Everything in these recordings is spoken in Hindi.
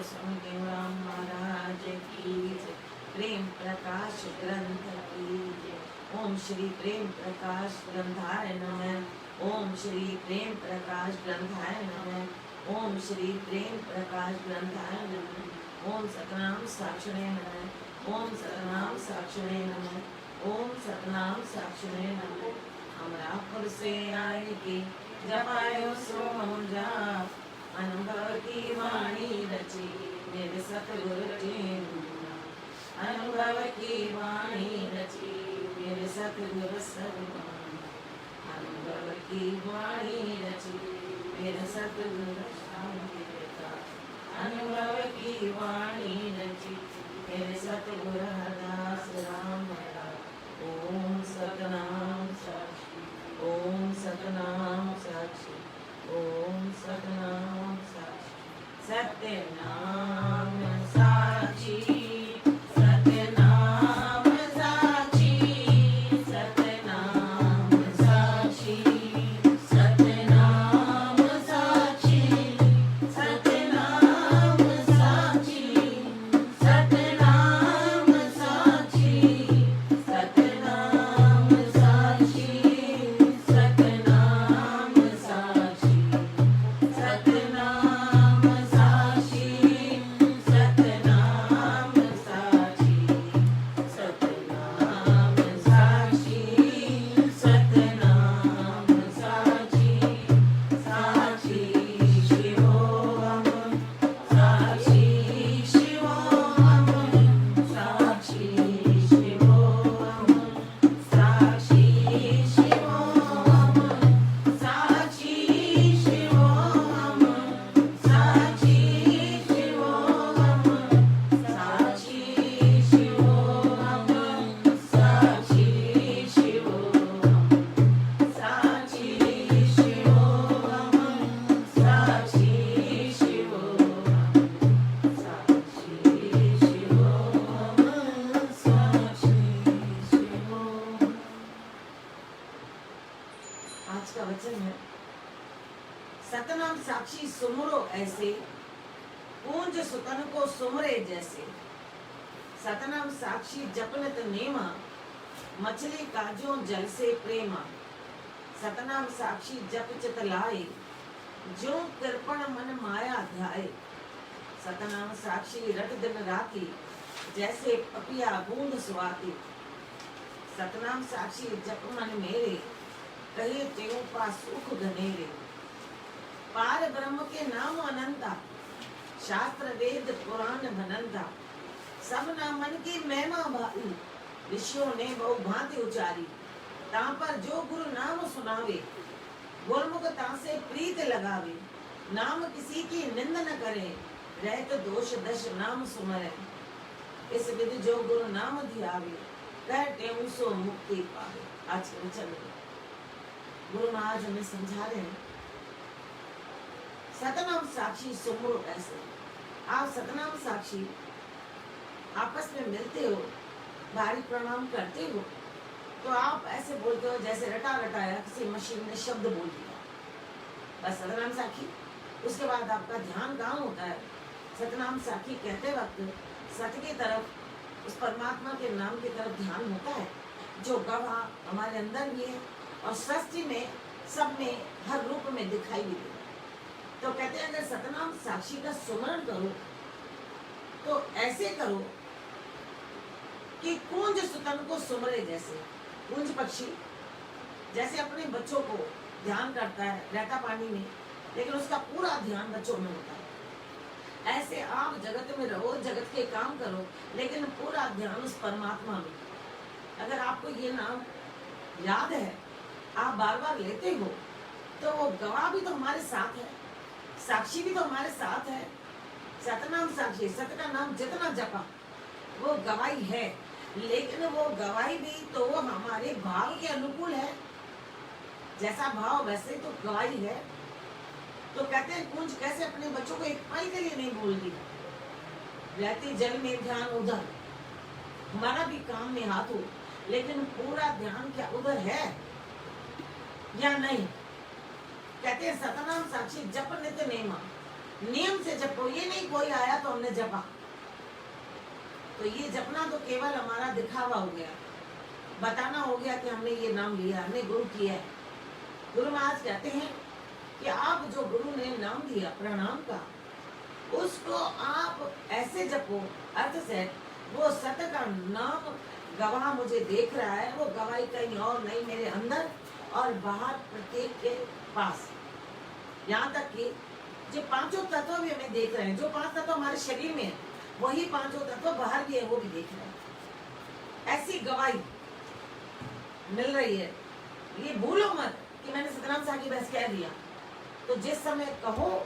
स्वामीराम महाराज की जय। प्रेम प्रकाश ग्रंथ की जय। ओम श्री प्रेम प्रकाश ग्रंथाय नमः। ओम श्री प्रेम प्रकाश ग्रंथाय नमः। ओम श्री प्रेम प्रकाश ग्रंथाय नमः। ओम सतनाम साक्षिणे नमः। ओम सतनाम साक्षिणे नमः। ओम सतनाम साक्षिणे नमः। अमरापुर से आए के जपायो सो जाप, अनुभव की वाणी रची मेरे सतगुरु जी। अनुभव की वाणी रची मेरे सतगुरु सतगुरु। अनुभव की वाणी रची मेरे सतगुरु शांति देता। अनुभव की वाणी रची मेरे सतगुरु हरदास राम राम। ओम सतनाम साक्षी, ओम सतनाम साक्षी, ओम सतनाम साक्षी। सत्यनाम साक्षी, सत्यनाम साक्षी, सत्यनाम साक्षी, सत्यनाम साक्षी, सत्यनाम साक्षी, सत्यनाम साक्षी, सत्यनाम साक्षी, सत्यनाम साक्षी, सतनाम साक्षी, सतनाम साक्षी, सतनाम साक्षी, सतनाम साक्षी। साक्षी शिवोहम, साक्षी शिवोहम, साक्षी शिवोहम, साक्षी शिवोहम, साक्षी शिवोहम, साक्षी शिवोहम, साक्षी शिवोहम, साक्षी शिवोहम, साक्षी शिवोहम, साक्षी शिवोहम, साक्षी शिवोहम, साक्षी शिवोहम। आज का वचन है, सतनाम साक्षी सुमरो ऐसे, पूंज सुतन को सुमरे जैसे। सतनाम साक्षी जपनत नेमा, मछली काजो जल से प्रेमा। सतनाम साक्षी जप चित लाए, जो कृपण मन माया ध्याए। सतनाम साक्षी रट दिन राती, जैसे पपिया बूंद स्वाति। सतनाम साक्षी जप मन मेरे, कहे त्यों पा सुख घनेरे। पार ब्रह्म के नाम अनंता, शास्त्र वेद पुराण भनंता। सब नामन की महिमा भाई, ऋषियों ने बहु भांति उचारी। ता पर जो गुरु नाम सुनावे, गुरमुखता से प्रीत लगावे। नाम किसी की निंद न करे, रहत दोष दश नाम सुमरे। इस विधि जो गुरु नाम ध्यावे, कहते सो मुक्ति पावे। आज के वचन में गुरु महाराज हमें समझा रहे हैं, सतनाम साक्षी सुमरो ऐसे। आप सतनाम साक्षी आपस में मिलते हो, भारी प्रणाम करते हो, तो आप ऐसे बोलते हो जैसे रटा रटाया किसी मशीन ने शब्द बोल दिया। बस सतनाम साक्षी। उसके बाद आपका ध्यान कहाँ होता है? सतनाम साक्षी कहते वक्त सत्य की तरफ, उस परमात्मा के नाम की तरफ ध्यान होता है, जो गवाह हमारे अंदर भी है और सृष्टि में सब में हर रूप में दिखाई भी दे। तो कहते हैं अगर सतनाम साक्षी का सुमरण करो तो ऐसे करो कि कुंज सुतन को सुमरे जैसे। कुंज पक्षी जैसे अपने बच्चों को ध्यान करता है, रहता पानी में, लेकिन उसका पूरा ध्यान बच्चों में होता है। ऐसे आप जगत में रहो, जगत के काम करो, लेकिन पूरा ध्यान उस परमात्मा में। अगर आपको ये नाम याद है, आप बार बार लेते हो, तो वो गवाह भी तो हमारे साथ है, साक्षी भी तो हमारे साथ है। सतनाम साक्षी, सत का नाम जितना जपा वो गवाही है, लेकिन वो गवाही भी तो हमारे भाव के अनुकूल है। जैसा भाव वैसे तो गवाही है। तो कहते हैं कुंज कैसे अपने बच्चों को एक पल के लिए नहीं भूलती, रहती जल में ध्यान उधर। हमारा भी काम में हाथ हो, लेकिन पूरा ध्यान क्या उधर है या नहीं? कहते हैं सतनाम साक्षी जप नित्य नेमा। नियम से जपो, ये नहीं कोई आया तो हमने जपा। तो ये जपना तो केवल हमारा दिखावा हो गया, बताना हो गया कि हमने ये नाम लिया, हमने गुरु किया है। गुरु महाराज कहते हैं कि आप जो गुरु ने नाम दिया प्रणाम का, उसको आप ऐसे जपो अर्थ से, वो सत्य का नाम गवाह मुझे देख रहा है, वो गवाही कहीं और नहीं, मेरे अंदर और बाहर प्रत्येक के पास। यहाँ तक कि जो पांचों तत्व भी हमें देख रहे हैं, जो 5 तत्व हमारे शरीर में है, वही 5 तत्व बाहर भी है, वो भी देख रहे हैं। ऐसी गवाही मिल रही है। ये भूलो मत कि मैंने सतनाम साहब की बहस कह दिया। तो जिस समय कहो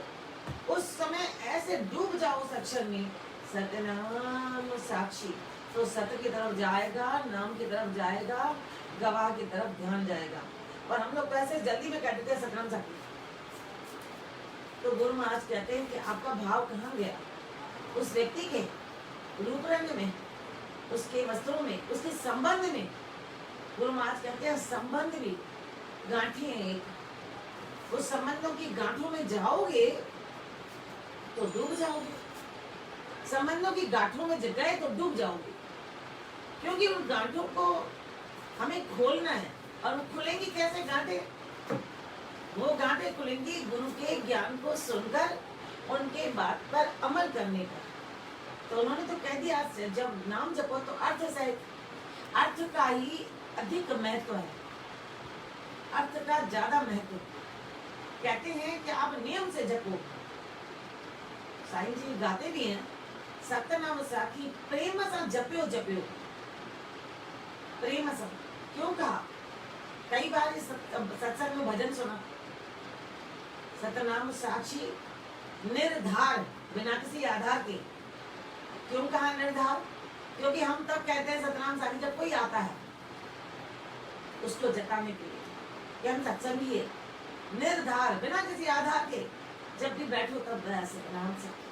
उस समय ऐसे डूब जाओ उस अक्षर में, सतनाम साक्षी, तो सत्य की तरफ जाएगा, नाम की तरफ जाएगा, गवाह की तरफ ध्यान जाएगा। और हम लोग कैसे जल्दी में कहते थे सतनाम साक्षी। तो गुरु महाराज कहते हैं कि आपका भाव कहाँ गया, उस व्यक्ति के रूप रंग में, उसके वस्त्रों में, उसके संबंध में। गुरु महाराज कहते हैं संबंध भी गांठें हैं एक, उस संबंधों की गांठों में जाओगे तो डूब जाओगे। संबंधों की गांठों में गए तो डूब जाओगे, क्योंकि उन गांठों को हमें खोलना है। और वो खुलेंगी कैसे गांठें? वो गांठें खुलेंगी गुरु के ज्ञान को सुनकर, उनके बात पर अमल करने पर। तो उन्होंने तो कह दिया, जब नाम जपो तो अर्थ सहित, अर्थ का ही अधिक महत्व है, अर्थ का ज्यादा महत्व। कहते हैं कि आप नियम से जपो। साईं जी गाते भी हैं, सतनाम साखी प्रेम सा जप्यो जप्यो। प्रेम सा क्यों कहा? कई बार इस सत्संग में भजन सुना, सतनाम साक्षी निर्धार, बिना किसी आधार के। क्यों कहा निर्धार? क्योंकि हम तब कहते हैं सतनाम साक्षी जब कोई आता है उसको जताने के लिए कि हम सत्संगी है। निर्धार, बिना किसी आधार के जब भी बैठो तब सतनाम साखी,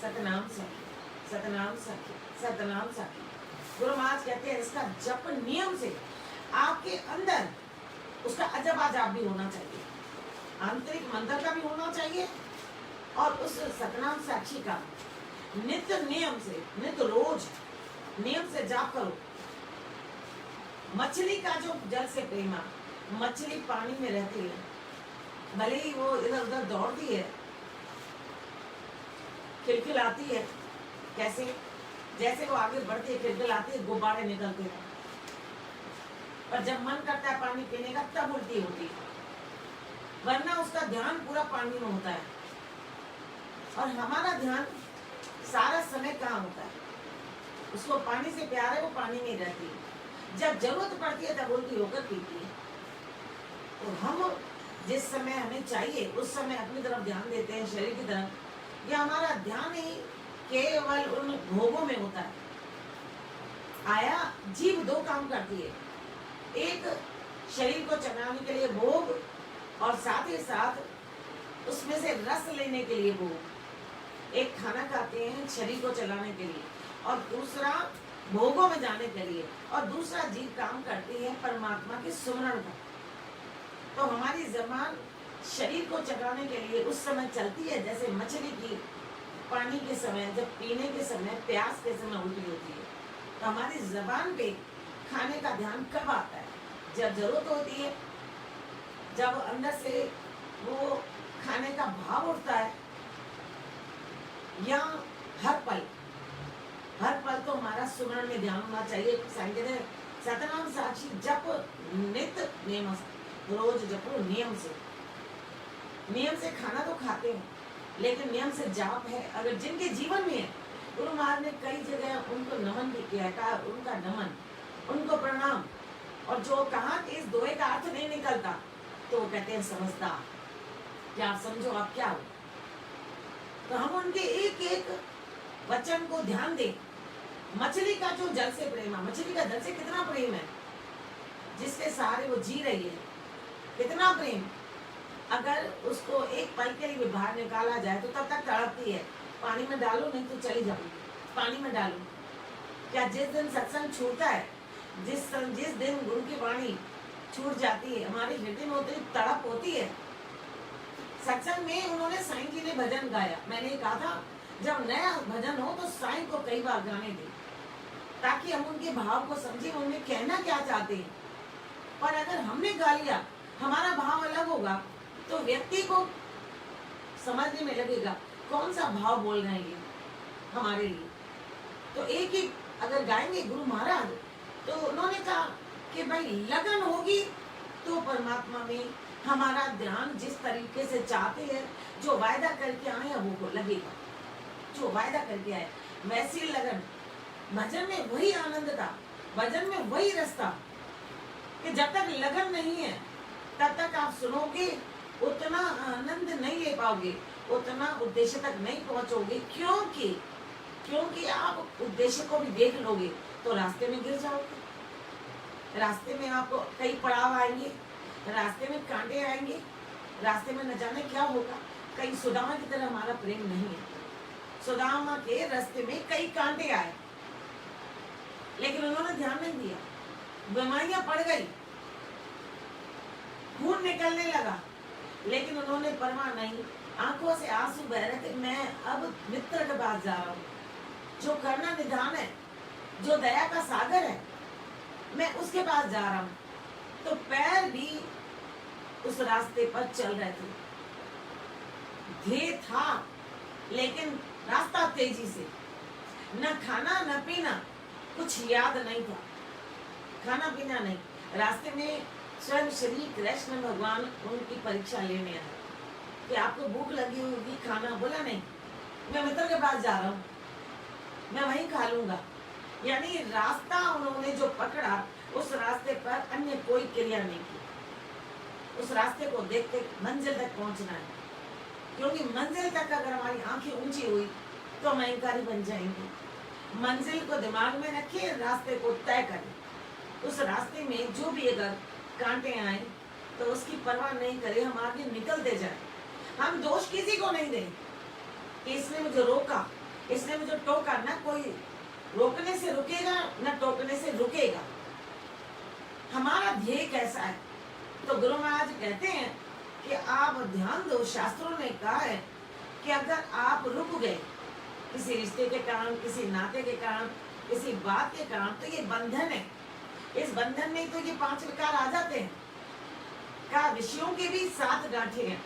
सतनाम साखी, सतनाम साखी, सतनाम साखी। गुरु महाराज कहते हैं इसका जप नियम से आपके अंदर उसका अजब अजाब भी होना चाहिए, आंतरिक मंत्र का भी होना चाहिए, और उस सतनाम साक्षी का नित्य नियम से, नित्य रोज नियम से जाप करो। मछली का जो जल से प्रेमा, मछली पानी में रहती है, भले ही वो इधर उधर दौड़ती है, खिलखिलाती है, कैसे? जैसे वो आगे बढ़ती है खिलखिलाती है, गुब्बारे निकलते हैं, पर जब मन करता है पानी पीने का तब उल्टी होती है, वरना उसका ध्यान पूरा पानी में होता है। और हमारा ध्यान सारा समय कहाँ होता है? उसको पानी से प्यार है, वो पानी में रहती है, जब जरूरत पड़ती है तब उल्टी होकर पीती है। तो हम जिस समय हमें चाहिए उस समय अपनी तरफ ध्यान देते हैं, शरीर की तरफ। या हमारा ध्यान ही केवल उन भोगों में होता है। आया जीव 2 काम करती है, एक शरीर को चलाने के लिए भोग, और साथ ही साथ उसमें से रस लेने के लिए भोग। एक खाना खाते हैं शरीर को चलाने के लिए, और दूसरा भोगों में जाने के लिए, और दूसरा जीव काम करती है परमात्मा के सुमरण का। तो हमारी जबान शरीर को चलाने के लिए उस समय चलती है जैसे मछली की पानी के समय, जब पीने के समय, प्यास के समय उल्टी होती है। तो हमारी जबान पे खाने का ध्यान कब आता है? जब जरूरत होती है, जब अंदर से वो खाने का भाव उठता है, या हर पल तो हमारा सुमरण में ध्यान होना चाहिए। सतनाम साक्षी जप नित्य नियम, रोज जपो नियम से। नियम से खाना तो खाते हैं, लेकिन नियम से जाप है। अगर जिनके जीवन में है, गुरु महाराज ने कई जगह उनको नमन भी किया है, कहा उनका नमन, उनको प्रणाम। और जो कहा कि इस दोहे का अर्थ नहीं निकलता, तो वो कहते हैं समझदार, क्या आप समझो आप क्या हो। तो हम उनके एक एक वचन को ध्यान दें। मछली का जो जल से प्रेम है, मछली का जल से कितना प्रेम है, जिसके सहारे वो जी रही है, कितना प्रेम। अगर उसको एक पल के लिए बाहर निकाला जाए तो तब तक तड़पती है, पानी में डालो नहीं तो चली जाऊंगी, पानी में डालो। क्या जिस दिन सत्संग छूटता है, जिस दिन गुरु की वाणी छूट जाती है, हमारे हृदय में उतनी तड़प होती है सत्संग में उन्होंने साईं जी ने भजन गाया। मैंने कहा था जब नया भजन हो तो साईं को कई बार गाने दे, ताकि हम उनके भाव को समझे, उन्हें कहना क्या चाहते हैं। पर अगर हमने गा लिया, हमारा भाव अलग होगा, तो व्यक्ति को समझने में लगेगा कौन सा भाव बोल रहे हैं ये हमारे लिए। तो एक ही अगर गाएंगे गुरु महाराज, तो उन्होंने कहा कि भाई लगन होगी तो परमात्मा में हमारा ध्यान जिस तरीके से चाहते हैं, जो वायदा करके आए हैं वो लगेगा, जो वायदा करके आए वैसी लगन। भजन में वही आनंद था, भजन में वही रस था कि जब तक लगन नहीं है तब तक आप सुनोगे उतना आनंद नहीं ले पाओगे, उतना उद्देश्य तक नहीं पहुंचोगे। क्योंकि आप उद्देश्य को भी देख लोगे तो रास्ते में गिर जाओगे। रास्ते में आपको कई पड़ाव आएंगे, रास्ते में कांटे आएंगे, रास्ते में न जाने क्या होगा। कहीं सुदामा की तरह हमारा प्रेम नहीं है। सुदामा के रास्ते में कई कांटे आए, लेकिन उन्होंने ध्यान नहीं दिया। बीमारियां पड़ गई, खून निकलने लगा, लेकिन उन्होंने परवाह नहीं। आंखों से आंसू बह रहे थे। मैं अब मित्र के पास जा रहा हूँ, जो करना निधान है, जो दया का सागर है, मैं उसके पास जा रहा हूँ। तो पैर भी उस रास्ते पर चल रहे थे। ध्येय था, लेकिन रास्ता तेजी से, न खाना न पीना, कुछ याद नहीं था। खाना पीना नहीं, रास्ते में स्वयं श्री कृष्ण भगवान उनकी परीक्षा लेने आए कि आपको भूख लगी होगी, खाना। बोला नहीं, मैं मित्र के पास जा रहा हूँ, मैं वहीं खा लूंगा। यानी रास्ता उन्होंने जो पकड़ा, उस रास्ते पर अन्य कोई क्रिया नहीं की। उस रास्ते को देखते मंजिल तक पहुंचना है, क्योंकि मंजिल तक अगर हमारी आंखें ऊंची हुई तो हम अहंकारी बन जाएंगे। मंजिल को दिमाग में रखिए, रास्ते को तय करें। उस रास्ते में जो भी अगर कांटे आए तो उसकी परवाह नहीं करें, हम आगे निकलते जाए। हम दोष किसी को नहीं दें कि इसने मुझे रोका, इसने मुझे टोका। ना कोई रोकने से रुकेगा, न टोकने से रुकेगा। हमारा ध्येय कैसा है? तो गुरु महाराज कहते हैं कि आप ध्यान दो। शास्त्रों ने कहा है कि अगर आप रुक गए किसी रिश्ते के कारण, किसी नाते के कारण, किसी बात के कारण, तो ये बंधन है। इस बंधन में तो ये 5 विकार आ जाते हैं। का विषयों के भी 7 गांठे हैं,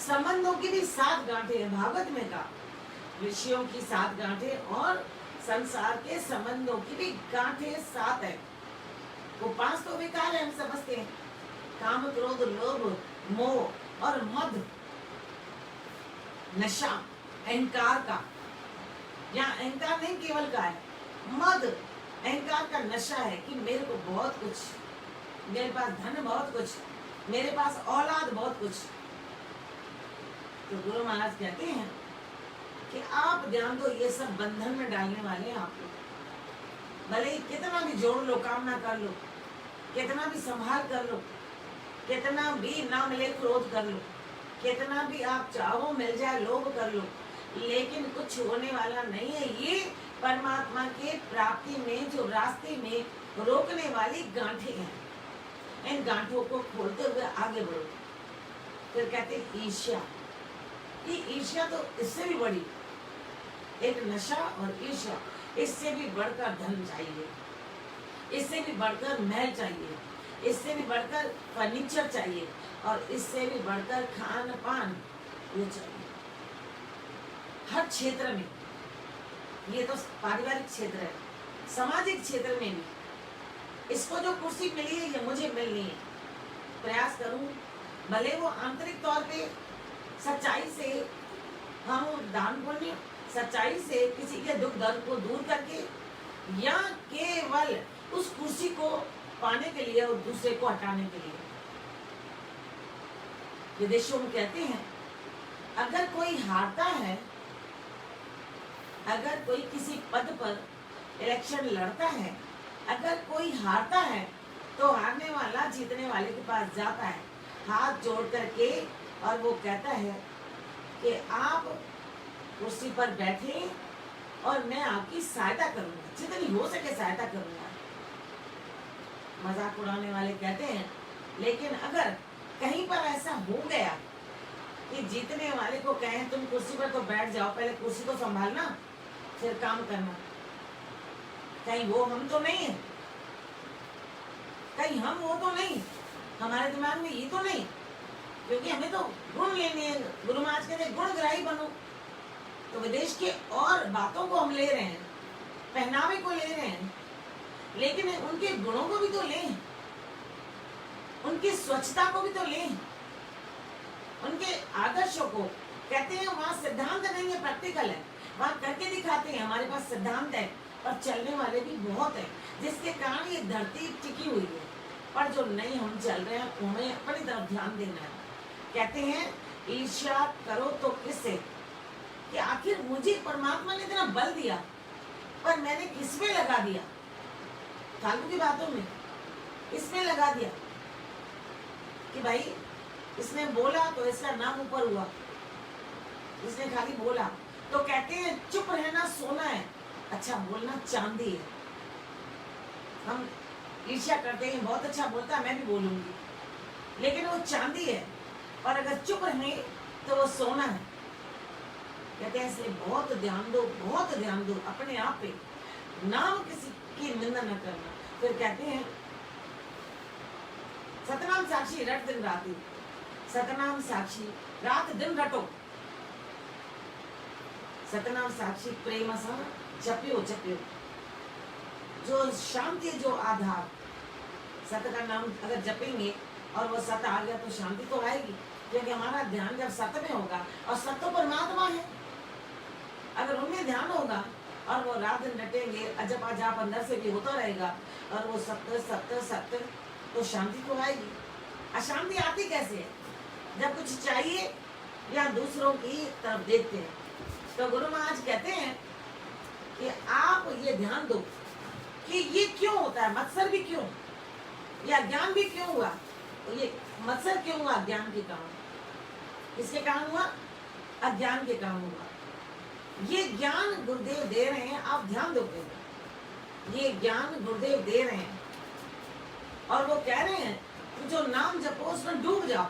संबंधों की भी 7 गांठे हैं। भागवत में का विषयों की 7 गांठे और संसार के संबंधों की भी गांठे 7 है। वो 5 तो विकार है, हम समझते हैं, काम, क्रोध, लोभ, मोह और मद, नशा, अहंकार का। यहाँ अहंकार नहीं केवल का है, मद अहंकार का नशा है कि मेरे को बहुत कुछ, मेरे पास धन बहुत कुछ, मेरे पास औलाद बहुत कुछ। तो गुरु महाराज कहते हैं कि आप ध्यान दो, ये सब बंधन में डालने वाले हैं आपको। भले ही कितना भी जोड़ लो, कामना कर लो, कितना भी संभाल कर लो, कितना भी ना मिले क्रोध कर लो, कितना भी आप चाहो मिल जाए लोभ कर लो, लेकिन कुछ होने वाला नहीं है। ये परमात्मा के प्राप्ति में जो रास्ते में रोकने वाली गांठे हैं। इन गांठों को खोलते हुए आगे बढ़ो। फिर कहते ईर्ष्या। ये ईर्ष्या तो इससे भी बड़ी, एक नशा और ईर्ष्या, इससे भी बढ़कर धन चाहिए, इससे भी बढ़कर महल चाहिए, इससे भी बढ़कर फर्नीचर चाहिए, और इससे भी बढ़कर खान पान ये चाहिए। हर क्षेत्र में, ये तो पारिवारिक क्षेत्र है, सामाजिक क्षेत्र में भी इसको जो कुर्सी मिली है ये मुझे मिलनी है। प्रयास करूं, भले वो आंतरिक तौर पे सच्चाई से हम दान पुण्य, सच्चाई से किसी के दुख दर्द को दूर करके, या केवल उस कुर्सी को पाने के लिए और दूसरे को हटाने के लिए। विदेशों में कहते हैं अगर कोई हारता है, अगर कोई किसी पद पर इलेक्शन लड़ता है, अगर कोई हारता है तो हारने वाला जीतने वाले के पास जाता है हाथ जोड़ करके, और वो कहता है कि आप कुर्सी पर बैठे और मैं आपकी सहायता करूंगा, जितनी हो सके सहायता करूंगा। मजाक उड़ाने वाले कहते हैं, लेकिन अगर कहीं पर ऐसा हो गया कि जीतने वाले को कहें तुम कुर्सी पर तो बैठ जाओ, पहले कुर्सी को संभालना फिर काम करना। कहीं वो हम तो नहीं है, कहीं हम वो तो नहीं, हमारे दिमाग में ये तो नहीं, क्योंकि हमें तो गुण लेने हैं। गुरु महाराज कहते गुणग्राही बनो। तो विदेश के और बातों को हम ले रहे हैं, पहनावे को ले रहे हैं, लेकिन उनके गुणों को भी तो लें, उनकी स्वच्छता को भी तो लें, उनके आदर्शों को। कहते हैं वहां सिद्धांत नहीं है, प्रैक्टिकल है, वहां करके दिखाते हैं। हमारे पास सिद्धांत है और चलने वाले भी बहुत हैं, जिसके कारण ये धरती टिकी हुई है। पर जो नहीं हम चल रहे हैं, उन्हें अपनी तरफ ध्यान देना है। कहते हैं ईर्ष्या करो तो किससे, कि आखिर मुझे परमात्मा ने इतना बल दिया पर मैंने किसमें लगा दिया, फालतू की बातों में इसमें लगा दिया कि भाई इसने बोला तो इसका नाम ऊपर हुआ, इसने खाली बोला। तो कहते हैं चुप रहना सोना है, अच्छा बोलना चांदी है। हम ईर्ष्या करते हैं, बहुत अच्छा बोलता है मैं भी बोलूंगी, लेकिन वो चांदी है, और अगर चुप रहे तो वो सोना है। कहते हैं इसलिए बहुत ध्यान दो, बहुत ध्यान दो अपने आप पे, नाम किसी की निंदा न करना। फिर कहते हैं सतनाम साक्षी रट दिन राती, सतनाम साक्षी रात दिन रटो, सतनाम साक्षी प्रेम सा जपियो जपियो। जो शांति, जो आधार, सत का नाम अगर जपेंगे और वो सत आ गया तो शांति तो आएगी, क्योंकि हमारा ध्यान जब सत में होगा, और सत तो परमात्मा है, अगर उनमें ध्यान होगा और वो रात दिन रटेंगे, अजब अजाप अंदर से भी होता रहेगा, और वो सत्य सत्य सत्य, तो शांति तो आएगी। अशांति आती कैसे है, जब कुछ चाहिए या दूसरों की तरफ देखते हैं। तो गुरु महाराज कहते हैं कि आप ये ध्यान दो कि ये क्यों होता है, मत्सर भी क्यों, या ज्ञान भी क्यों हुआ। तो ये मत्सर क्यों हुआ, ज्ञान के कारण। किसके कारण हुआ, अज्ञान के कारण हुआ। ये ज्ञान गुरुदेव दे रहे हैं, आप ध्यान दो। ये ज्ञान गुरुदेव दे रहे हैं, और वो कह रहे हैं कि जो नाम जपो उसमें डूब जाओ,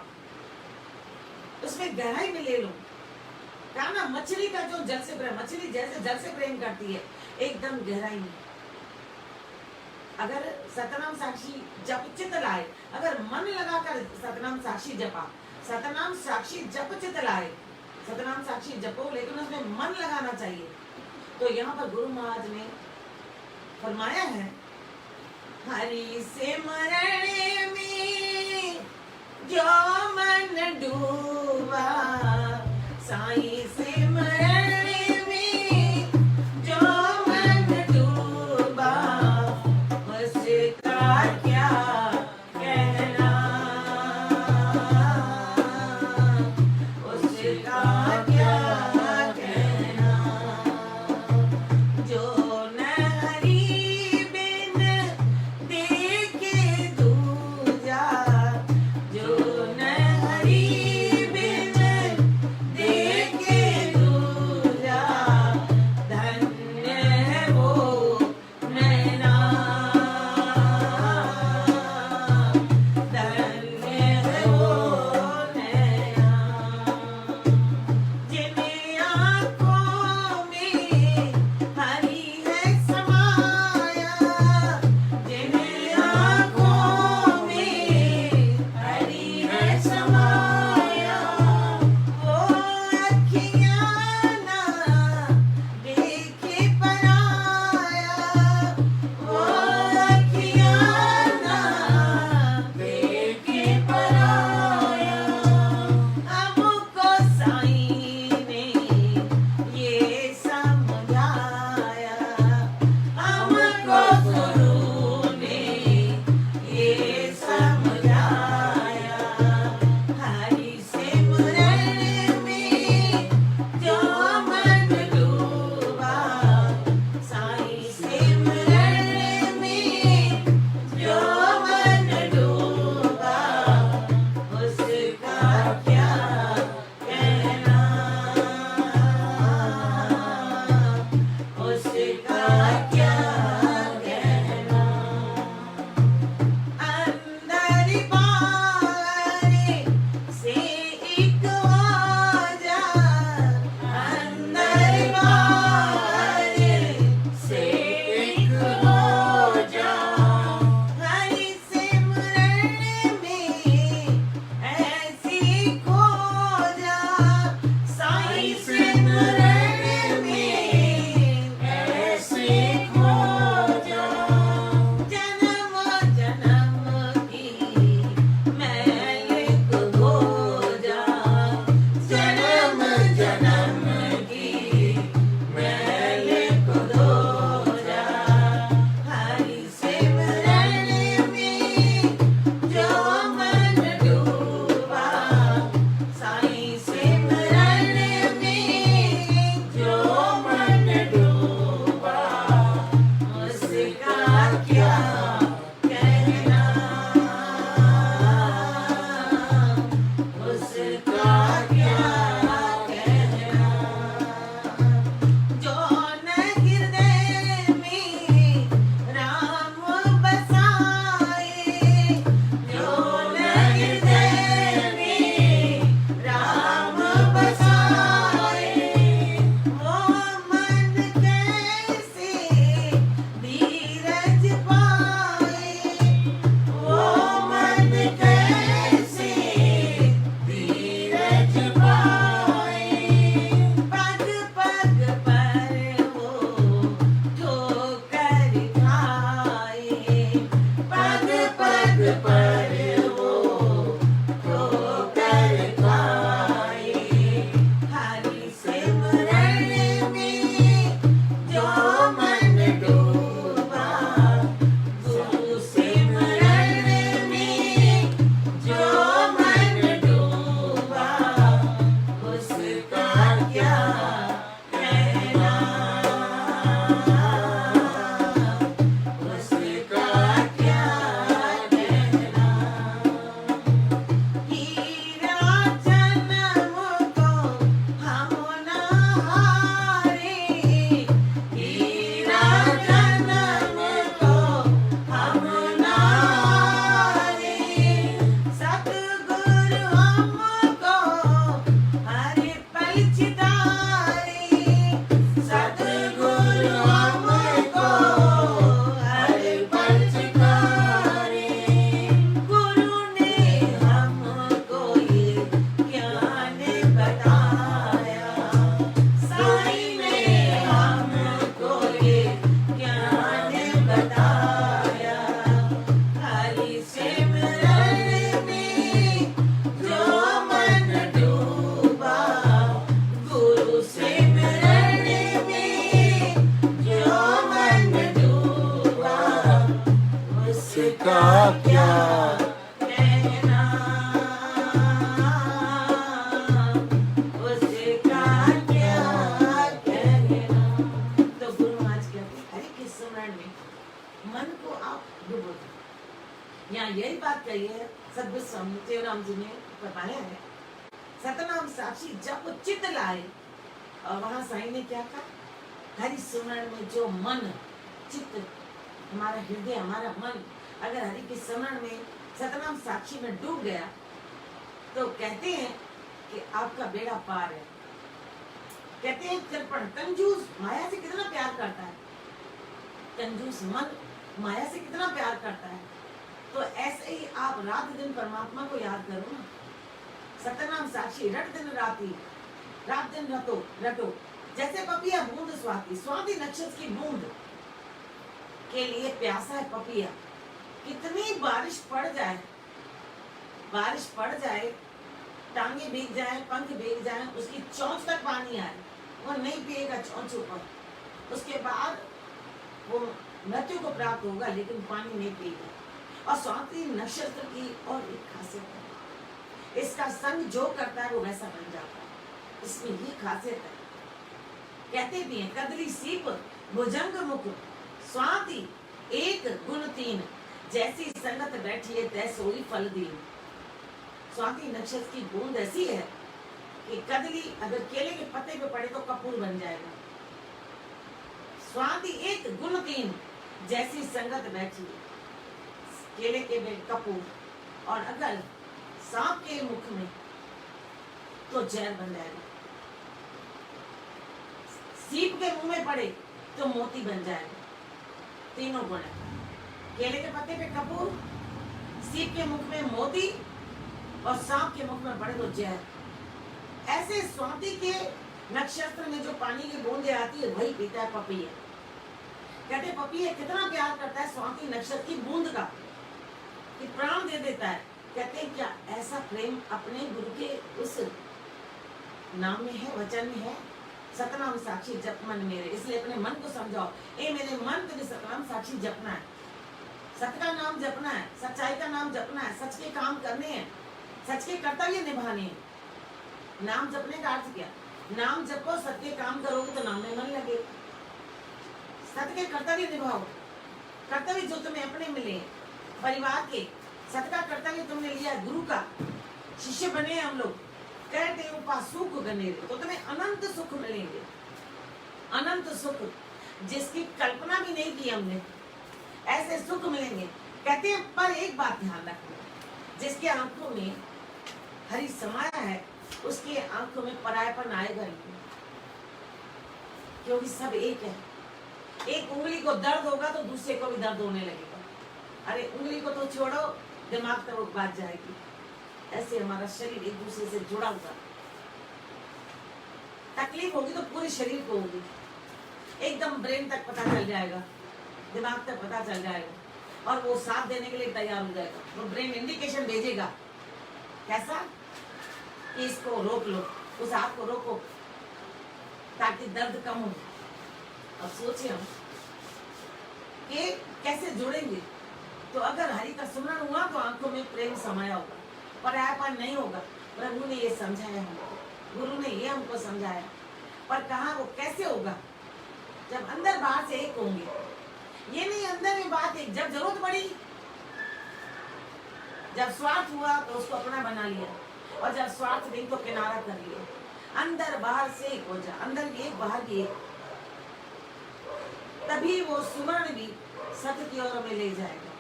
उसमें गहराई में ले लो। कहा ना मछली का जो जल से प्रेम, मछली जैसे जल से प्रेम करती है, एकदम गहराई में। अगर सतनाम साक्षी जप चित लाए, अगर मन लगाकर सतनाम साक्षी जपा, सतनाम साक्षी जप चित लाए, सतनाम साक्षी जपो, लेकिन उसमें मन लगाना चाहिए। तो यहाँ पर गुरु महाराज ने फरमाया है, हरि सिमरन में जो मन डूबा, साईं सिमरन में जो मन डूबा, उसका क्या कहना, उसका क्या कहना। जो न हरि बिन देखे दूजा, जो न हरि बिन देखे डूबा, गुरु सिमरन में जो मन डूबा, उसका क्या कहना, उसका क्या कहना। हीरा जन्म को हम न हारे, हीरा जन्म को हम न हारे, सतगुरु हमको हर पल चितारे, सतगुरु हमको हर पल चितारे। गुरु ने हमको ये ज्ञान बताया, साईं ने हमको ये ज्ञान बताया, हरि सिमरन में जो मन डूबा, गुरु सिमरन में जो मन डूबा, उसका क्या कहना, उसका क्या कहना। तो गुरु महाराज कहते हैं, हरि के स्मरण में मन को आप डुबो दो। यहाँ यही बात कही है सदगुरु स्वामी तेवराम जी ने बताया है। सतनाम साक्षी जब वो चित्त लाए, और वहां साईं ने क्या कहा, हरि स्मरण में जो मन चित्त, हमारा हृदय हमारा मन अगर हरि के स्मरण में सतनाम साक्षी में डूब गया, तो कहते हैं कि आपका बेड़ा पार है। कहते हैं कृपण कंजूस माया से कितना प्यार करता है, कंजूस मन माया से कितना प्यार करता है। तो ऐसे ही आप रात दिन परमात्मा को याद करो ना, सतनाम साक्षी रट दिन राती, रात दिन रटो रटो। जैसे पपिया बूंद स्वाति, स्वाति नक्षत्र की बूंद के लिए प्यासा है पपिया। कितनी बारिश पड़ जाए, बारिश पड़ जाए, टांगे भीग जाए, पंख भीग जाए, उसकी चोंच तक पानी आए, वो नहीं पिएगा चोंच ऊपर, उसके बाद वो मृत्यु को प्राप्त होगा, लेकिन पानी नहीं पिएगा। और स्वाति नक्षत्र की और एक खासियत है, इसका संग जो करता है वो वैसा बन जाता है, इसमें ये खासियत है। कहते भी हैं कदली सीप भुजंग मुख, स्वाति एक गुण तीन, जैसी संगत बैठिए तै सोई फल दीन। स्वाति नक्षत्र की बूंद ऐसी है कि कदली अगर केले के पत्ते पे पड़े तो कपूर बन जाएगा। स्वाति एक गुण तीन, जैसी संगत बैठी, केले के में कपूर, और अगर सांप के मुख में तो जहर बन जाएगा, सीप के मुंह में पड़े तो मोती बन जाएगा। तीनों गुण है, केले के पत्ते पे कपूर, सीप के मुख में मोती, और सांप के मुख में पड़े तो जहर। ऐसे स्वाति के नक्षत्र में जो पानी की बूंदे आती है वही पीता है पपीया। कहते पपीया कितना प्यार करता है स्वाति नक्षत्र की बूंद का, कि प्राण दे देता है। कहते हैं क्या ऐसा प्रेम अपने गुरु के उस नाम में है, वचन में है। सतनाम साक्षी जप मन मेरे, इसलिए अपने मन को समझाओ, ए मेरे मन तुझे सतनाम साक्षी जपना है, सत का नाम जपना है, सच्चाई का नाम जपना है, सच के काम करने हैं, सच के कर्तव्य निभाने हैं। नाम जपने का अर्थ क्या, नाम जपो, सत्य काम करोगे तो नाम में मन लगेगा। सत्य के कर्तव्य निभाओ, कर्तव्य जो तुम्हें अपने मिले, परिवार के, सत्य का कर्तव्य तुमने लिया, गुरु का शिष्य बने हम लोग, कहते सुख गने तो तुम्हें अनंत सुख मिलेंगे, अनंत सुख जिसकी कल्पना भी नहीं की हमने, ऐसे सुख मिलेंगे। कहते हैं पर एक बात ध्यान रखना, जिसके आंखों में हरि समाया है उसके आंखों में परायापन आएगा नहीं, क्योंकि सब एक है। एक उंगली को दर्द होगा तो दूसरे को भी दर्द होने लगेगा। अरे उंगली को तो छोड़ो, दिमाग तक बात जाएगी। ऐसे हमारा शरीर एक दूसरे से जुड़ा हुआ, तकलीफ होगी तो पूरे शरीर को होगी, एकदम ब्रेन तक पता चल जाएगा, दिमाग तक पता चल जाएगा, और वो साथ देने के लिए तैयार हो जाएगा। वो ब्रेन इंडिकेशन भेजेगा, कैसा कि इसको रोक लो, उस हाथ को रोको ताकि दर्द कम हो। अब सोचिए हम कि कैसे जुड़ेंगे। तो अगर हरि का सुमरण हुआ तो आंखों में प्रेम समाया होगा, परायापन नहीं होगा। प्रभु ने ये समझाया हमको, गुरु ने ये हमको समझाया। पर कहाँ वो कैसे होगा? जब अंदर बाहर से एक होंगे। ये नहीं अंदर में बात एक, जब जरूरत पड़ी, जब स्वार्थ हुआ तो उसको अपना बना लिया, और जब स्वार्थ नहीं तो किनारा कर लिया। अंदर बाहर से एक हो जा, अंदर भी एक बाहर भी एक, तभी वो सुमरण भी सत्य की ओर में ले जाएगा।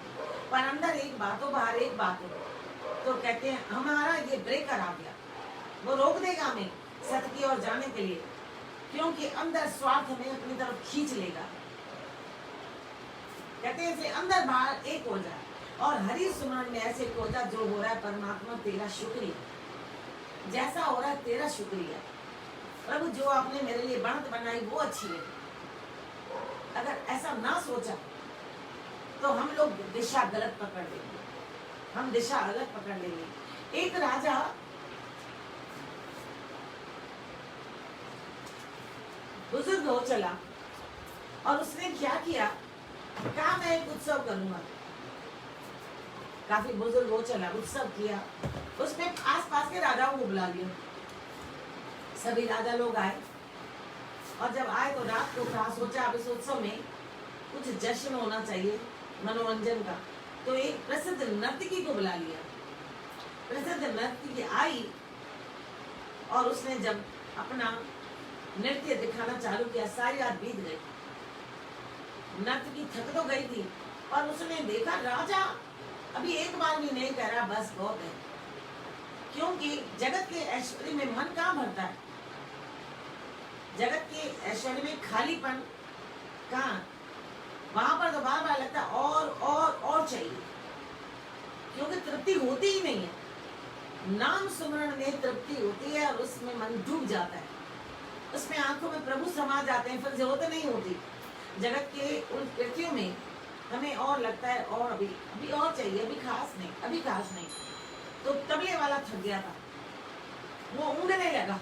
पर अंदर एक बात हो, बाहर एक बात हो, तो कहते हैं हमारा ये ब्रेकर आ गया, वो रोक देगा हमें सत्य की ओर जाने के लिए, क्योंकि अंदर स्वार्थ हमें अपनी तरफ खींच लेगा। कहते हैं इसे अंदर बाहर एक हो जाए, और हरि सुमरण में ऐसे हो जा, जो हो रहा है परमात्मा तेरा शुक्रिया, जैसा हो रहा है तेरा शुक्रिया प्रभु, जो आपने मेरे लिए बनत बनाई वो अच्छी है। अगर ऐसा ना सोचा तो हम लोग दिशा गलत पकड़ लेंगे, हम दिशा अलग पकड़ लेंगे। एक राजा बुजुर्ग हो चला, और उसने क्या किया, कहा मैं एक उत्सव करूंगा। काफी बुजुर्ग हो चला, उत्सव किया, उसने आसपास के राजाओं को बुला लिया। सभी राजा लोग आए, और जब आए तो रात को कहा, सोचा अब इस उत्सव में कुछ जश्न होना चाहिए, मनोरंजन का। तो एक प्रसिद्ध नर्तकी को बुला लिया। प्रसिद्ध नर्तकी आई, और उसने जब अपना नृत्य दिखाना चालू किया, सारी रात बीत गई। नर्तकी थक तो गई थी, और उसने देखा राजा अभी एक बार भी नहीं कह रहा बस बहुत है, क्योंकि जगत के ऐश्वर्य में मन कहाँ भरता है, जगत के ऐश्वर्य में खालीपन कहाँ, वहां पर तो बार बार लगता है और चाहिए, क्योंकि तृप्ति होती ही नहीं है। नाम सुमरण में तृप्ति होती है, और उसमें मन डूब जाता है, उसमें आंखों में प्रभु समा जाते हैं, फिर जरूरत नहीं होती। जगत के उन कृतियों में हमें और लगता है और अभी और चाहिए, अभी खास नहीं। तो तबले वाला थक गया था, वो ऊँगने लगा,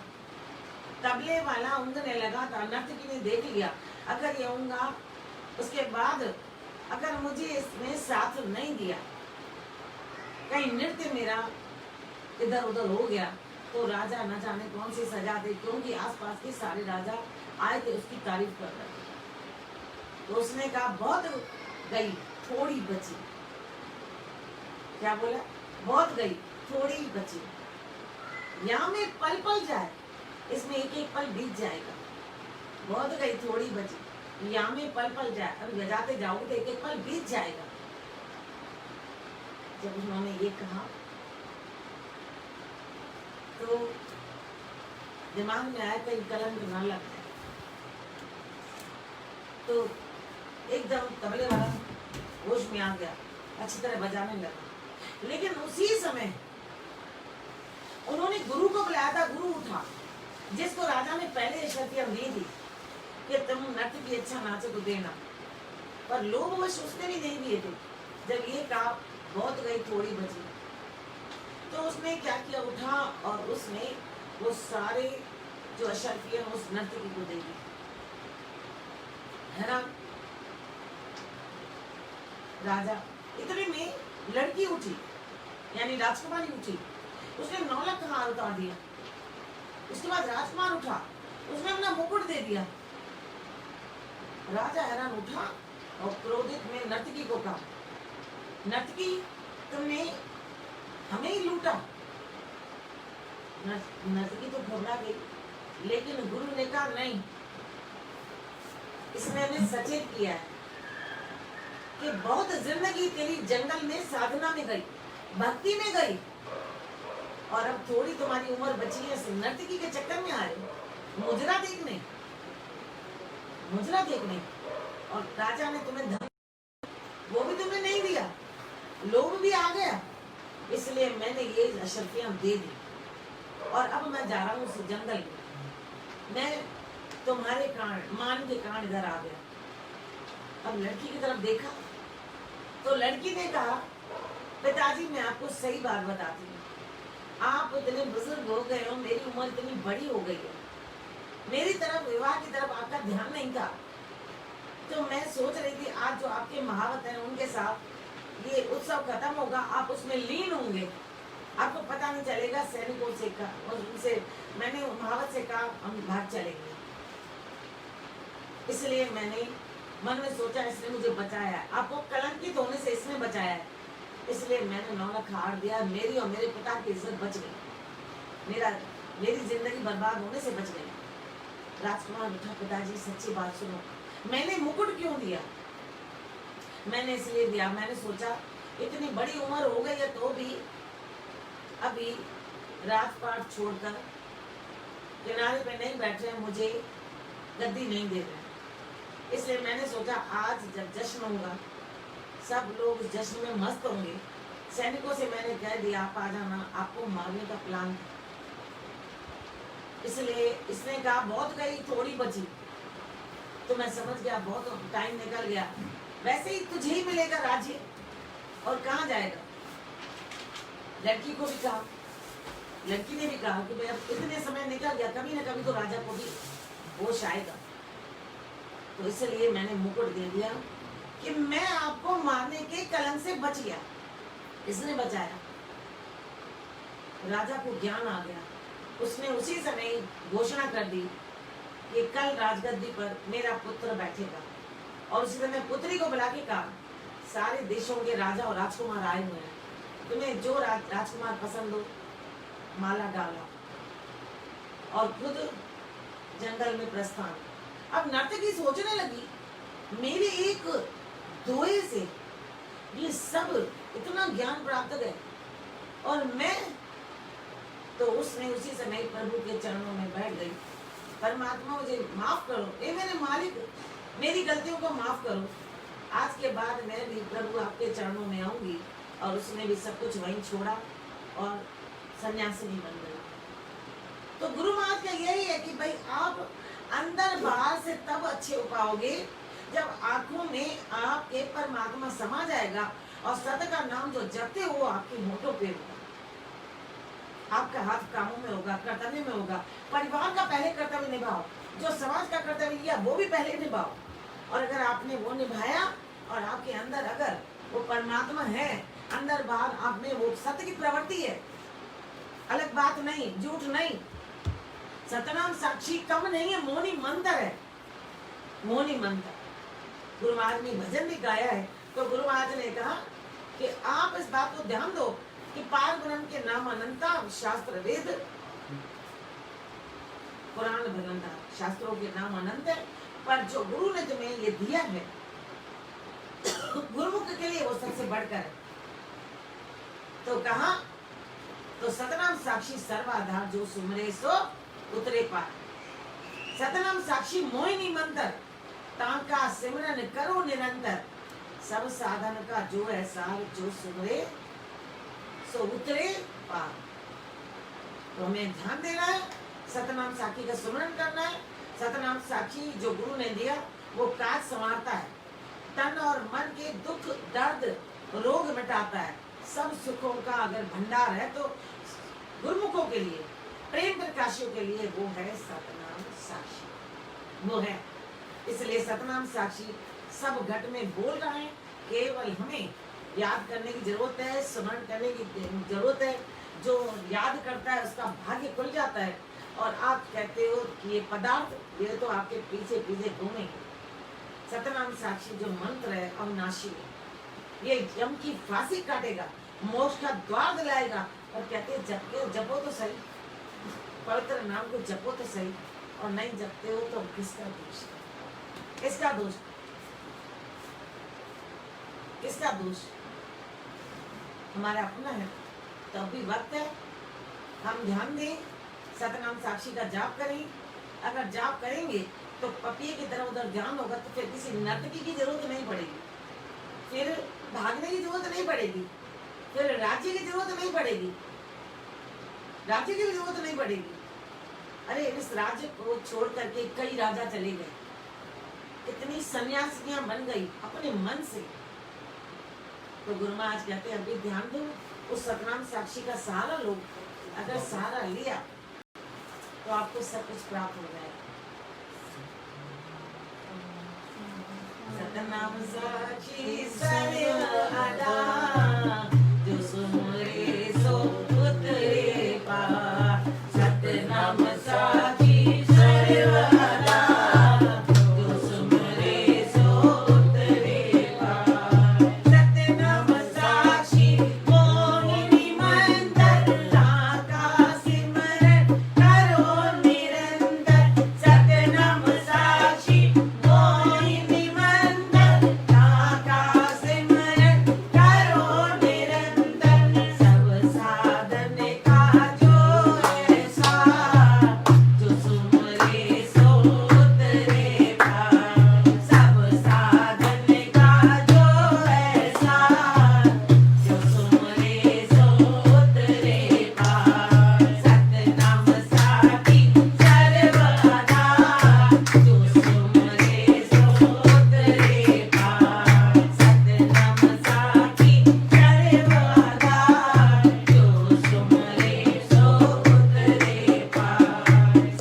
तबले वाला ऊँगने लगा था। नर्तकी ने देख लिया, अगर ये ऊँगा, उसके बाद अगर मुझे इसमें साथ नहीं दिया, कहीं नृत्य मेरा इधर उधर हो गया, तो राजा न जाने कौन सी सजा दे, क्योंकि आसपास के सारे राजा आए थे उसकी तारीफ कर रहे थे। तो उसने कहा बहुत गई थोड़ी बची। क्या बोला? बहुत गई थोड़ी बची। यहाँ में पल पल जाए, इसमें एक एक पल बीत जाएगा। बहुत गई थोड़ी बची, यहाँ में पल पल जाए, अब बजाते जाओगे तो एक एक पल बीत जाएगा। जब उन्होंने ये कहा तो दिमाग में आया कहीं कलंक ना लग जाए, तो एकदम तबले वाला होश में आ गया, अच्छी तरह बजाने लगा। लेकिन उसी समय उन्होंने गुरु को बुलाया था। गुरु उठा, जिसको राजा ने पहले शर्तियां दी थी कि तुम नृत्य की अच्छा नाचो तो देना, पर लोभवश उसने भी नहीं दिए थे। जब ये कहा बहुत गई थोड़ी बची, तो उसने क्या किया, उठा और उसने वो सारे जो अशर्फियां उस नर्तकी को दे दी। हैरान राजा। इतने में लड़की उठी, यानी राजकुमारी उठी, उसने नौलख का हार उतार दिया। उसके बाद राजकुमार उठा, उसने अपना मुकुट दे दिया। राजा हैरान उठा और क्रोधित में नर्तकी को कहा, नर्तकी तुमने हमें ही लूटा। नर्तकी तो घबरा गई, लेकिन गुरु ने कहा नहीं, इसने हमें सचेत किया है कि बहुत जिंदगी तेरी जंगल में साधना में गई, भक्ति में गई, और अब थोड़ी तुम्हारी उम्र बची है, नर्तकी के चक्कर में आए मुजरा देखने। और राजा ने तुम्हें धन वो भी तुम्हें नहीं दिया, लोभ भी आ गया, इसलिए मैंने ये अशर्फियां दे दी। और अब मैं जा रहा हूँ उस जंगल में, मैं तुम्हारे कारण मान के कारण इधर आ गया। अब लड़की की तरफ देखा तो लड़की ने कहा, पिताजी मैं आपको सही बात बताती हूँ, आप इतने बुजुर्ग हो गए हो, मेरी उम्र इतनी बड़ी हो गई है, मेरी तरफ विवाह की तरफ आपका ध्यान नहीं था, तो मैं सोच रही थी आज जो आपके महावत हैं उनके साथ ये उत्सव खत्म होगा, आप उसमें लीन होंगे, आपको पता नहीं चलेगा। सैनिकों से कहा, उनसे मैंने महावत से कहा हम भाग चलेंगे, इसलिए मैंने मन में सोचा इसने मुझे बचाया है, आपको कलंकित होने से इसने बचाया है, इसलिए मैंने नौलख हार दिया। मेरी और मेरे पिता की इज्जत बच गई, मेरी जिंदगी बर्बाद होने से बच गई। राजकुमार बेटा, पिताजी सच्ची बात सुनो, मैंने मुकुट क्यों दिया? मैंने इसलिए दिया, मैंने सोचा इतनी बड़ी उम्र हो गई है तो भी अभी राजपाट छोड़कर किनारे पे नहीं बैठ रहे, मुझे गद्दी नहीं दे रहे, इसलिए मैंने सोचा आज जब जश्न होगा सब लोग जश्न में मस्त होंगे। सैनिकों से मैंने कह दिया आप आ जाना, आपको मारने का प्लान था। इसलिए इसने कहा बहुत गई थोड़ी बची, तो मैं समझ गया बहुत टाइम निकल गया, वैसे ही तुझे ही मिलेगा राज्य और कहाँ जाएगा। लड़की को भी कहा, लड़की ने भी कहा कि भाई अब इतने समय निकल गया, कभी ना कभी तो राजा को भी होश आएगा। तो इसलिए मैंने मुकुट दे दिया कि मैं आपको मारने के कलंक से बच गया, इसने बचाया। राजा को ज्ञान आ गया, उसने उसी समय घोषणा कर दी कि कल राजगद्दी पर मेरा पुत्र बैठेगा, और उसी समय पुत्री को बुला के कहा सारे देशों के राजा और राजकुमार आए हुए हैं, तुम्हें जो राजकुमार पसंद हो माला डाला, और खुद जंगल में प्रस्थान। अब नर्तकी सोचने लगी मेरे एक दोहे से ये सब इतना ज्ञान प्राप्त गए, और मैं तो उसने उसी समय प्रभु के चरणों में बैठ गई। परमात्मा मुझे माफ करो, ए मेरे मालिक, मेरी गलतियों को माफ करो, आज के बाद मैं भी प्रभु आपके चरणों में आऊंगी। और उसने भी सब कुछ वहीं छोड़ा और सन्यासिनी बन गई। तो गुरु महाराज का यही है कि भाई आप अंदर बाहर से तब अच्छे हो पाओगे जब आंखों में आपके परमात्मा समा जाएगा, और सत्य का नाम जो जपते हो आपके होठों पे होगा, आपका हाथ कामों में होगा, कर्तव्य में होगा। परिवार का पहले कर्तव्य निभाओ, जो समाज का कर्तव्य लिया वो भी पहले निभाओ, और अगर आपने वो निभाया और आपके अंदर अगर वो परमात्मा है, अंदर बाहर आप में वो सत्य की प्रवृत्ति है, अलग बात नहीं, झूठ नहीं, सतनाम साक्षी कम नहीं है, मोहनी मंत्र है, मोहनी मंत्र। गुरु महाराज ने भजन भी गाया है, तो गुरु महाराज ने कहा कि आप इस बात को ध्यान दो कि पार ब्रह्म के नाम अनंता, शास्त्र वेद पुराण भगवंता, शास्त्रों के नाम अनंत है, पर जो गुरु ने तुम्हें ये दिया है गुरुमुख के लिए वो सबसे बढ़कर है। तो कहा तो सतनाम साक्षी सर्वाधार, जो सुमरे सो उतरे पार। सतनाम साक्षी मोहिनी मंत्र, ताका सिमरन करो निरंतर, सब साधन का जो है सार, जो सुमरे सो उतरे पार। तो हमें ध्यान देना है, सतनाम साक्षी का सुमरन करना है। सतनाम साक्षी जो गुरु ने दिया वो काज संवारता है, तन और मन के दुख दर्द रोग मिटाता है, सब सुखों का अगर भंडार है तो गुरुमुखों के लिए, प्रेम प्रकाशियों के लिए वो है सतनाम साक्षी, वो है। इसलिए सतनाम साक्षी सब घट में बोल रहा है, केवल हमें याद करने की जरूरत है, स्मरण करने की जरूरत है। जो याद करता है उसका भाग्य खुल जाता है। और आप कहते हो कि ये पदार्थ ये तो आपके पीछे पीछे घूमेंगे। सतनाम साक्षी जो मंत्र है अविनाशी है, ये यम की फांसी काटेगा, मोक्ष का द्वार दिलाएगा। और कहते हैं जपो तो सही, पवित्र नाम को जपो तो सही, और नहीं जपते हो तो किसका दोष, किसका दोष, किसका दोष? हमारा अपना है। तो अभी वक्त है, हम ध्यान दें, सतनाम साक्षी का जाप करें। अगर जाप करेंगे तो पपिए की तरह उधर ध्यान होगा, तो फिर किसी नर्तकी की जरूरत नहीं पड़ेगी, फिर भागने की जरूरत नहीं पड़ेगी, फिर राज्य की जरूरत नहीं पड़ेगी, राज्य की जरूरत नहीं पड़ेगी। अरे इस राज्य को छोड़ करके कई राजा चले गए, कितनी सन्यासियां बन गई अपने मन से। तो गुरु महाराज कहते हैं अभी ध्यान दो, उस सतनाम साक्षी का सहारा लो। अगर सहारा लिया तो आपको सब कुछ प्राप्त हो जाएगा। सतनाम साक्षी सर्व आधा, जो सुमरे सो उतरे पार। सतनाम साक्षी सर्व आधा, जो सुमरे सो उतरे पार। सतनाम साक्षी मोहिनी मंत्र, लाका सिमरन करो निरंतर। सतनाम साक्षी मोहिनी मंत्र, लाका सिमरन करो निरंतर। सब साधन का जो ऐसा, जो सुमरे सो उतरे पार। सब साधन का जो ऐसा, जो सुमरे सो उतरे पार। सतनाम साक्षी सर्व आधार, जो सुमरे सो उतरे पार। सतनाम साक्षी सर्व आधार, जो सुमरे सो उतरे पार।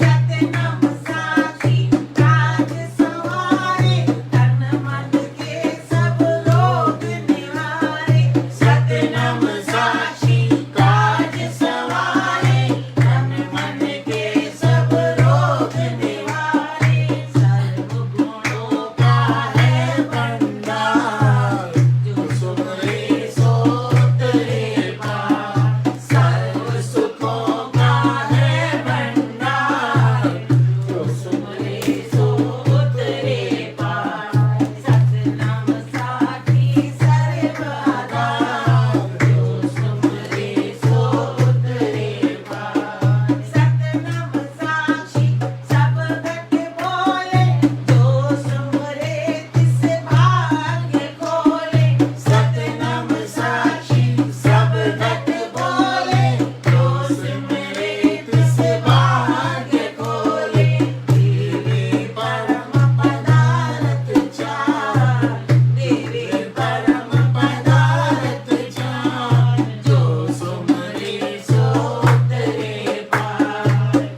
सतनाम साक्षी काज सवारे, तन मन के सब रोग निवारे। सतनाम साक्षी काज सवारे, तन मन के सब रोग निवारे। सर्व गुणों का है भंडार, जो सुमरे सो उतरे पार। सर्व सुखों का है भंडार, जो सुमरे सो उतरे पार। सतनाम साक्षी सर्व आधार, जो सुमरे सो उतरे पार। सतनाम साक्षी सब घट बोले, जो सुमरे तिस भाग्य खोले। सतनाम साक्षी सब घट बोले, जो सुमरे तिस भाग्य खोले। देवी परम पदार्थ चार, देवी परम पदार्थ चार, जो सुमरे सो उतरे पार।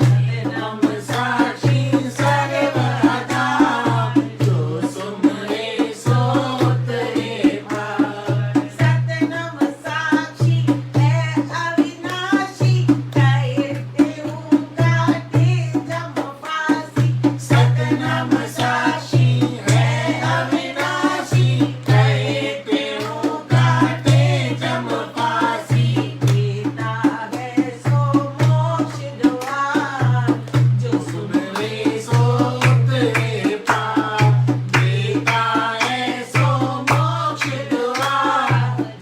सतनाम साक्षी सर्व आधार, जो सुमरे सो उतरे पार। सतनाम साक्षी है अविनाशी, कहते हूँ काटे जम फांसी। सतनाम साक्षी है अविनाशी, कहते हूँ काटे जम फांसी। देता है सो मोक्ष द्वार, जो सुमरे सो उतरे पार। देता है सो मोक्ष द्वार,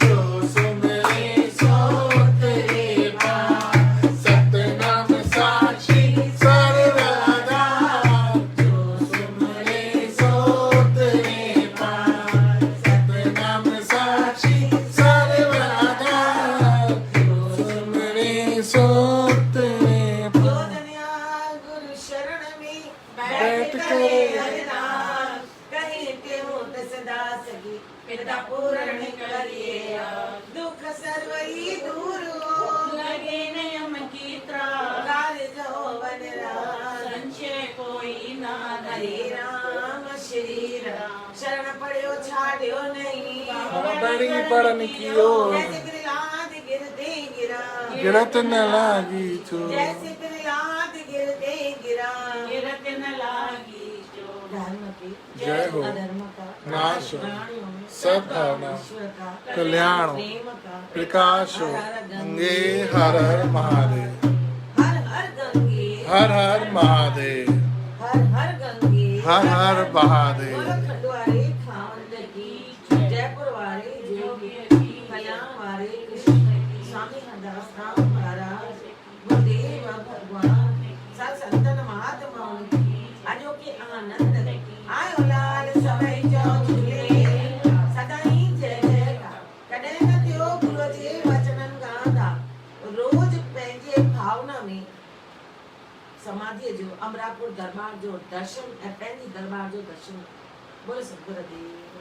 जो सुमरे सो उतरे पार। सतनाम साक्षी सर्व आधार, जो सुमरे सो उतरे पार। सतनाम साक्षी सर्व आधार, जो सुमरे सो उतरे पार। जो दुनिया गुरु शरण में बैठ करे हरिनाम, कहीं के होत सदा सगी पिता पूर्ण करिए। दुख सर्व ही दूर हो, लगे नियम की त्रास। कार्य जो बन रहा, संशय कोई ना हरे राम श्री राम। शरण पड़ियो छाड़ियो नहीं, बड़ी बड़न कियो, जैसे गिरलाद गिरते गिरा। गिरत न लागी चो। जैसे गिरलाद गिरते गिरा, गिरत न लागी चो। धर्म की जय हो, अधर्म का नाश हो, प्राणियों में सद्भावना, ईश्वर का कल्याण हो, प्रेम का प्रकाश हो। हर हर गंगे हर हर महादेव, हर हर गंगे, हर हर महादेव, हर हर गंगे, हर हर महादेव। गोरखपुर वाले खावंद की, जयपुर वाले जोगी की, कल्याण वाले कृष्ण की। स्वामी हरदास राम महाराज, गुरुदेव भगवान, सत संतन महात्माओं की। अजो के आनंद आयो लाल समय जो झूले, सदा ही जय जयकार। कॾहिं न थियो गुरु जे वचनन गांदा, रोज पंहिंजे भावना में समाधि जो अमरापुर दरबार जो दर्शन ऐं पंहिंजी दरबार जो दर्शन। बोलो सतगुरुदेव।